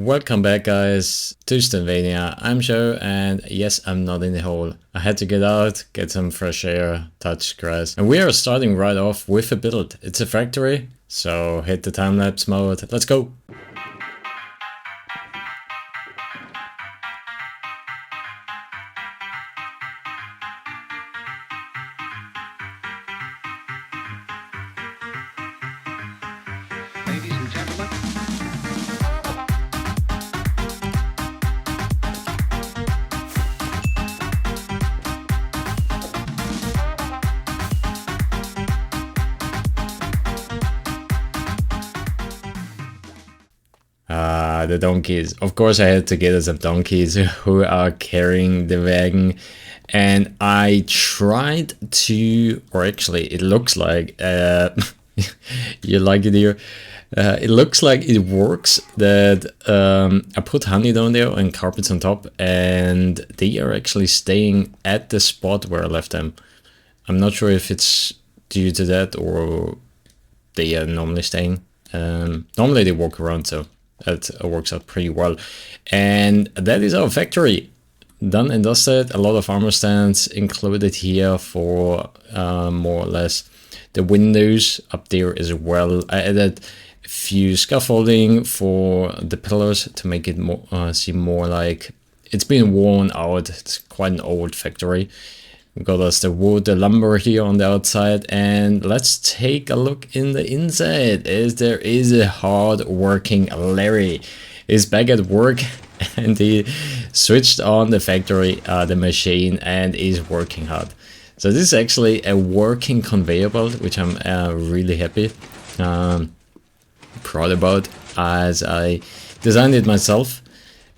welcome back guys to Stonevania. I'm Joe, and yes, I'm not in the hole. I had to get out, get some fresh air, touch grass. And we are starting right off with a build. It's a factory, so hit the time-lapse mode. Let's go! Ladies and gentlemen. The donkeys. Of course I had to get some donkeys who are carrying the wagon. And I tried to, or actually it looks like, you like it here? It looks like it works that I put honey down there and carpets on top, and they are actually staying at the spot where I left them. I'm not sure if it's due to that or they are normally staying. Normally they walk around, so that works out pretty well. And that is our factory. Done and dusted. A lot of armor stands included here for more or less the windows up there as well. I added a few scaffolding for the pillars to make it more seem more like it's been worn out. It's quite an old factory. We got us the wood, the lumber here on the outside, and let's take a look in the inside. As there is a hard working Larry is back at work, and he switched on the factory, the machine, and is working hard. So this is actually a working conveyor belt, which I'm really happy, proud about, as I designed it myself.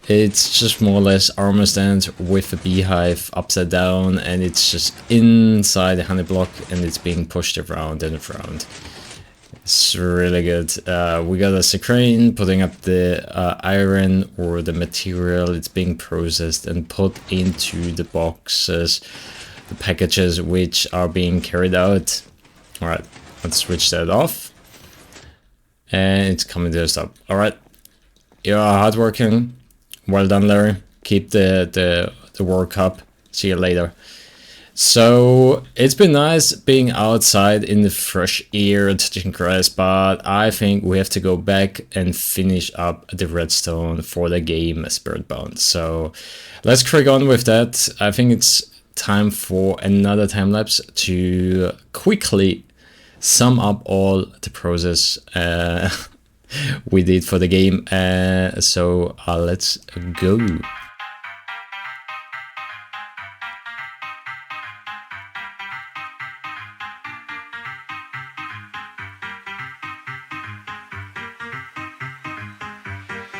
It's just more or less armor stands with a beehive upside down, and it's just inside the honey block, and it's being pushed around and around. It's really good. We got a crane putting up the iron or the material. It's being processed and put into the boxes, the packages which are being carried out. All right, let's switch that off, and it's coming to the stop. All right, you're hardworking. Well done, Larry. Keep the work up. See you later. So it's been nice being outside in the fresh air, touching grass, but I think we have to go back and finish up the redstone for the game Spiritbound. So let's crack on with that. I think it's time for another time lapse to quickly sum up all the process we did for the game. So let's go.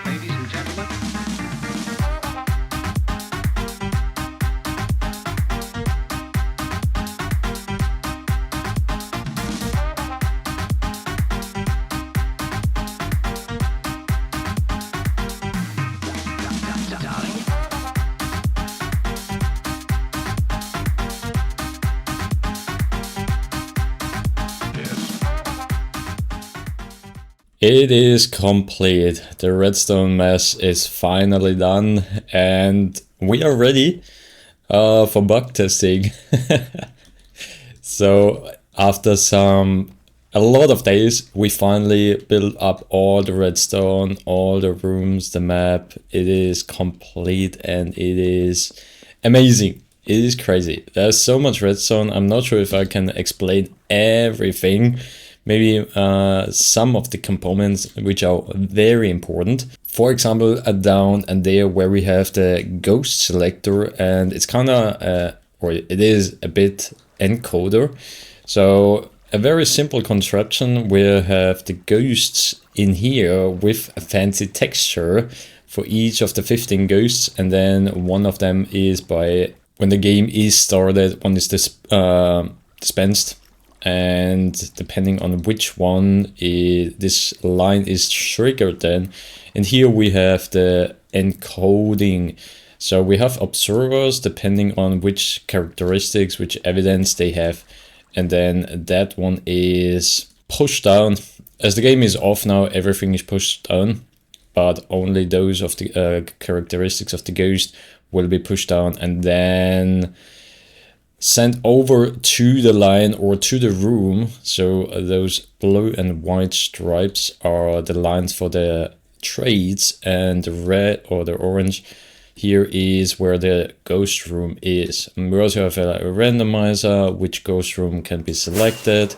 Ladies and gentlemen. It is complete. The redstone mess is finally done, and we are ready for bug testing. So after a lot of days, we finally built up all the redstone, all the rooms, the map. It is complete and it is amazing. It is crazy. There's so much redstone. I'm not sure if I can explain everything. Maybe some of the components which are very important. For example, down and there where we have the ghost selector, and it's kind of, or it is a bit encoder. So a very simple contraption. We have the ghosts in here with a fancy texture for each of the 15 ghosts, and then one of them is by when the game is started, one is dispensed. And depending on which one this line is triggered then. And here we have the encoding. So we have observers depending on which characteristics, which evidence they have. And then that one is pushed down. As the game is off now, everything is pushed down. but only those of the characteristics of the ghost will be pushed down and then sent over to the line or to the room. So those blue and white stripes are the lines for the trades, and the red or the orange here is where the ghost room is. And we also have a randomizer, which ghost room can be selected.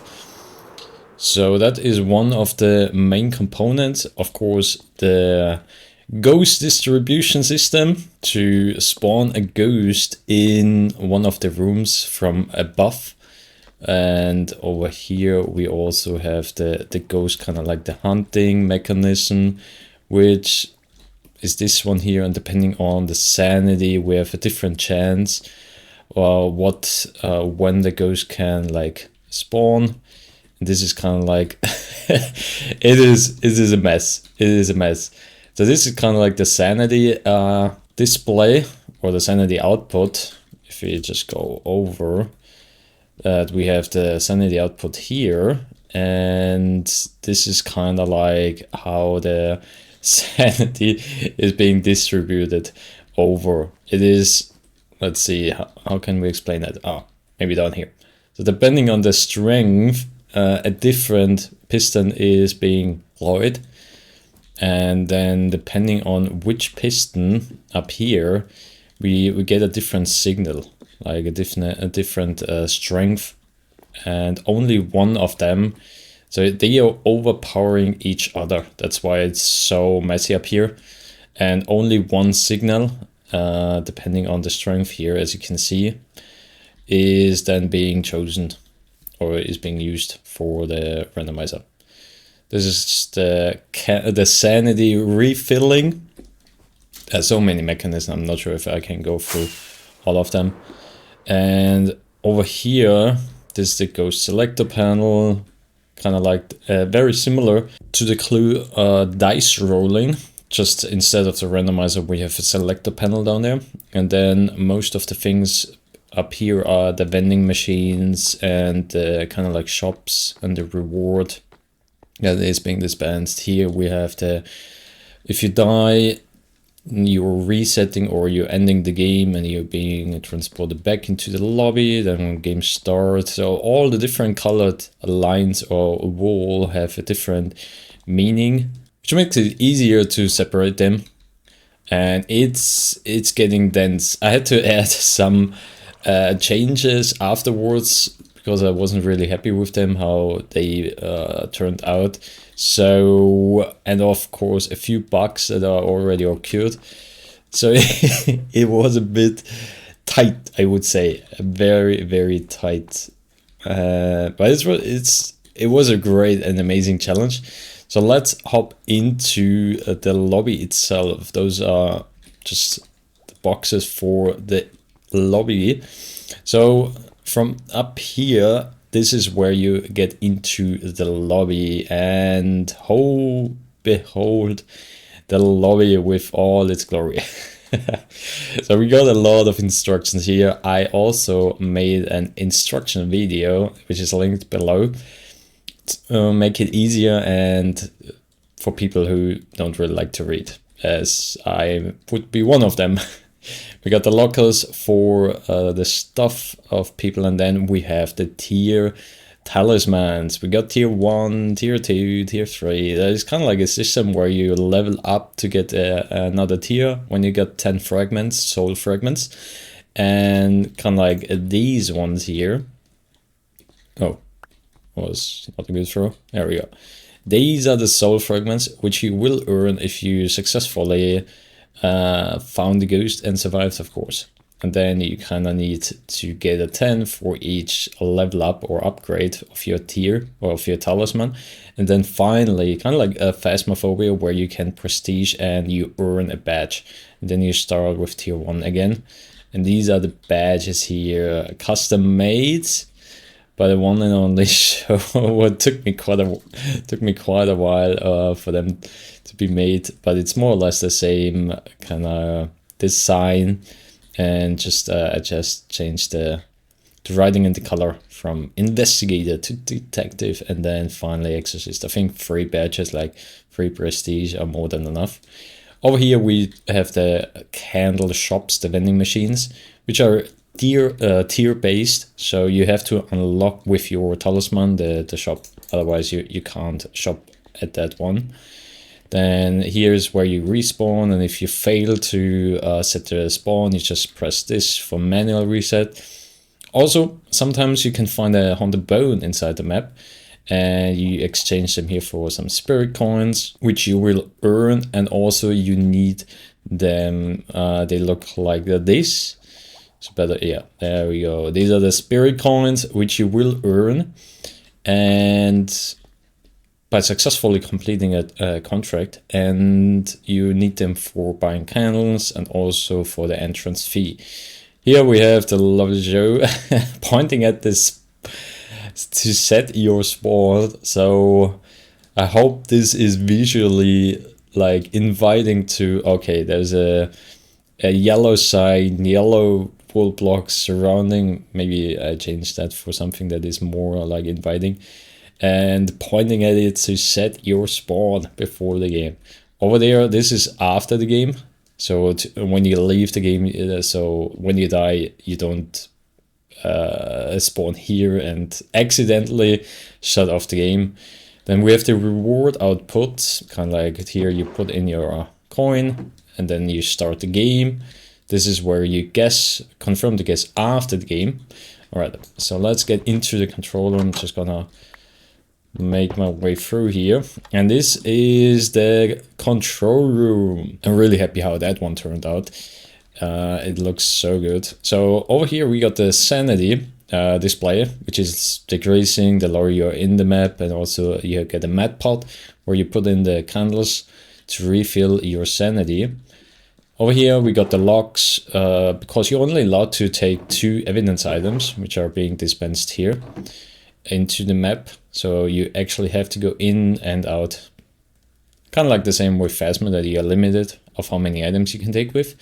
So that is one of the main components. Of course, the ghost distribution system to spawn a ghost in one of the rooms from above. And over here we also have the ghost, kind of like the hunting mechanism, which is this one here, and depending on the sanity we have a different chance when the ghost can like spawn. And this is kind of like it is a mess. It is a mess. So this is kind of like the sanity display or the sanity output. If we just go over that, we have the sanity output here, and this is kind of like how the sanity is being distributed over. It is, let's see, how can we explain that? Oh, maybe down here. So depending on the strength, a different piston is being deployed, and then depending on which piston up here, we get a different signal, like a different strength, and only one of them. So they are overpowering each other. That's why it's so messy up here. And only one signal, depending on the strength here, as you can see, is then being chosen or is being used for the randomizer. This is the sanity refilling. There's so many mechanisms. I'm not sure if I can go through all of them. And over here, this is the ghost selector panel. Kind of like very similar to the clue dice rolling, just instead of the randomizer we have a selector panel down there, and then most of the things up here are the vending machines and kind of like shops and the reward that is being dispensed. Here we have the, if you die, you're resetting or you're ending the game and you're being transported back into the lobby, then game starts. So all the different colored lines or wall have a different meaning, which makes it easier to separate them. And it's getting dense. I had to add some changes afterwards because I wasn't really happy with them, how they turned out. So, and of course a few bugs that are already occurred. So it was a bit tight, I would say, very, very tight. But it was a great and amazing challenge. So let's hop into the lobby itself. Those are just the boxes for the lobby. So from up here, this is where you get into the lobby, and oh, behold the lobby with all its glory. So we got a lot of instructions here. I also made an instruction video, which is linked below, to make it easier and for people who don't really like to read, as I would be one of them. We got the lockers for the stuff of people, and then we have the tier talismans. We got tier 1, tier 2, tier 3. That is kind of like a system where you level up to get another tier when you got 10 fragments, soul fragments. And kind of like these ones here. Oh, was not a good throw. There we go. These are the soul fragments, which you will earn if you successfully found the ghost and survived, of course. And then you kind of need to get a 10 for each level up or upgrade of your tier or of your talisman. And then finally, kind of like a phasmophobia, where you can prestige and you earn a badge. And then you start with tier 1 again. And these are the badges here, custom made by the one and only show. What took me quite a while for them to be made, but it's more or less the same kind of design, and just I just changed the the writing and the color from investigator to detective, and then finally exorcist. I think 3 badges, like 3 prestige, are more than enough. Over here we have the candle shops, the vending machines, which are tier based, so you have to unlock with your talisman the shop, otherwise you can't shop at that one. Then here's where you respawn, and if you fail to set the spawn, you just press this for manual reset. Also, sometimes you can find a haunted bone inside the map, and you exchange them here for some spirit coins, which you will earn, and also you need them. They look like this. So better, yeah, there we go. These are the spirit coins, which you will earn, and by successfully completing a contract, and you need them for buying candles and also for the entrance fee. Here we have the lovely Joe pointing at this to set your spot. So I hope this is visually like inviting to, okay, there's a yellow sign, yellow wool blocks surrounding. Maybe I change that for something that is more like inviting, and pointing at it to set your spawn before the game. Over there, this is after the game. So when you leave the game, so when you die, you don't spawn here and accidentally shut off the game. Then we have the reward output, kind of like here you put in your coin and then you start the game. This is where you confirm the guess after the game. All right, so let's get into the controller. I'm just gonna make my way through here, and this is the control room. I'm really happy how that one turned out. It looks so good. So over here we got the sanity display, which is decreasing the lower you're in the map, and also you get a mat pot where you put in the candles to refill your sanity. Over here we got the locks, because you're only allowed to take 2 evidence items, which are being dispensed here, into the map. So you actually have to go in and out. Kind of like the same with Phasma, that you are limited of how many items you can take with.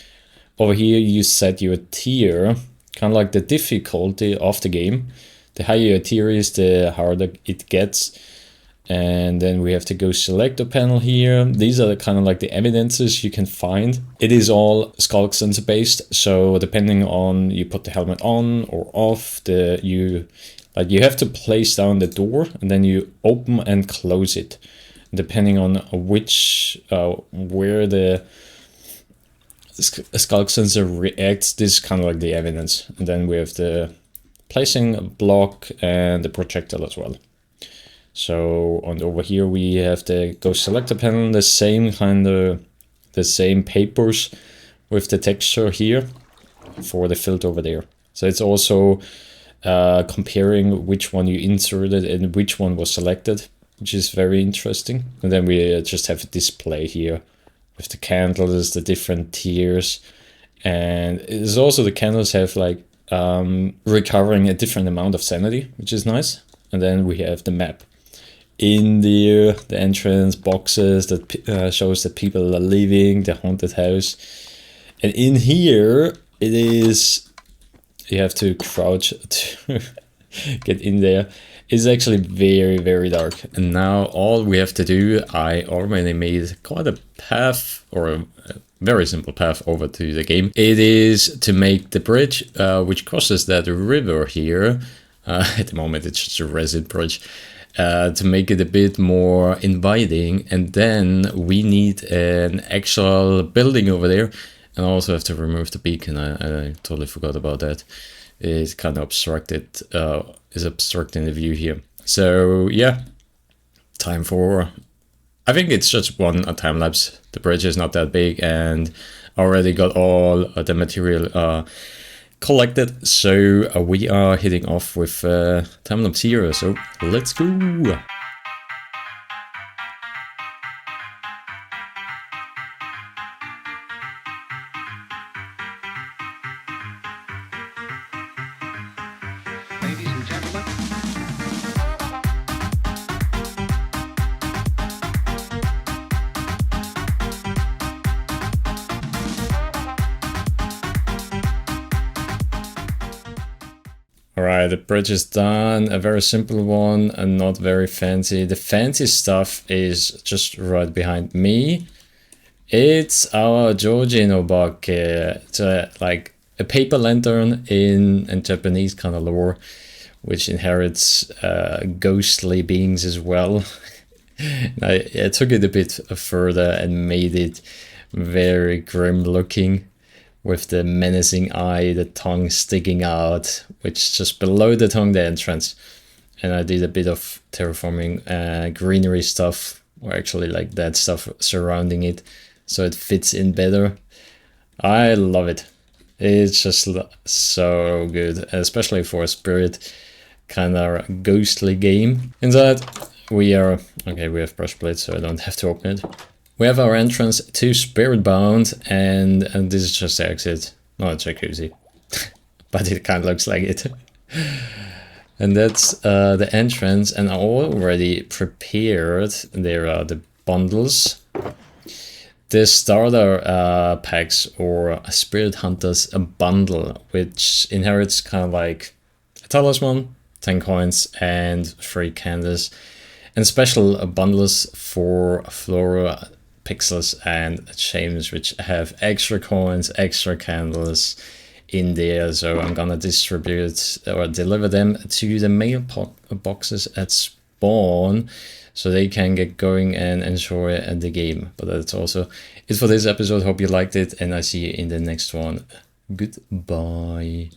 Over here you set your tier, kind of like the difficulty of the game. The higher your tier is, the harder it gets. And then we have to go select a panel here. These are kind of like the evidences you can find. It is all sculk sensor based, so depending on you put the helmet on or off, you have to place down the door and then you open and close it. Depending on where the sculk sensor reacts, this is kind of like the evidence. And then we have the placing a block and the projectile as well. So over here we have the go select a panel, the same papers with the texture here for the filter over there. So it's also comparing which one you inserted and which one was selected, which is very interesting. And then we just have a display here with the candles, the different tiers, and it's also the candles have like recovering a different amount of sanity, which is nice. And then we have the map in there, the entrance boxes that shows that people are leaving the haunted house. And in here it is, you have to crouch to get in there. It's actually very, very dark. And now all we have to do, I already made quite a path, or a very simple path over to the game. It is to make the bridge, which crosses that river here. At the moment it's just a resin bridge. To make it a bit more inviting. And then we need an actual building over there. And I also have to remove the beacon. I totally forgot about that. It's kind of obstructed, is obstructing the view here. So yeah, time for, I think it's just one time lapse. The bridge is not that big, and I already got all the material collected. So we are heading off with time lapse here. So let's go. Ladies and gentlemen, Alright, the bridge is done. A very simple one and not very fancy. The fancy stuff is just right behind me. It's our Georgian Obake. It's like a paper lantern in Japanese kind of lore, which inherits ghostly beings as well. I took it a bit further and made it very grim looking, with the menacing eye, the tongue sticking out, which just below the tongue, the entrance. And I did a bit of terraforming greenery stuff, or actually like that stuff surrounding it, so it fits in better. I love it. It's just so good, especially for a spirit kind of ghostly game. Inside, we have brush plates, so I don't have to open it. We have our entrance to Spiritbound, and this is just the exit. Not a jacuzzi, but it kind of looks like it. And that's the entrance, and I already prepared. There are the bundles. The starter packs, or Spirit Hunters bundle, which inherits kind of like a talisman, 10 coins, and 3 candles. And special bundles for Flora, Pixels, and James, which have extra coins, extra candles in there. So I'm gonna distribute or deliver them to the mail boxes at spawn, so they can get going and enjoy the game. But that's also it for this episode. Hope you liked it, and I see you in the next one. Goodbye.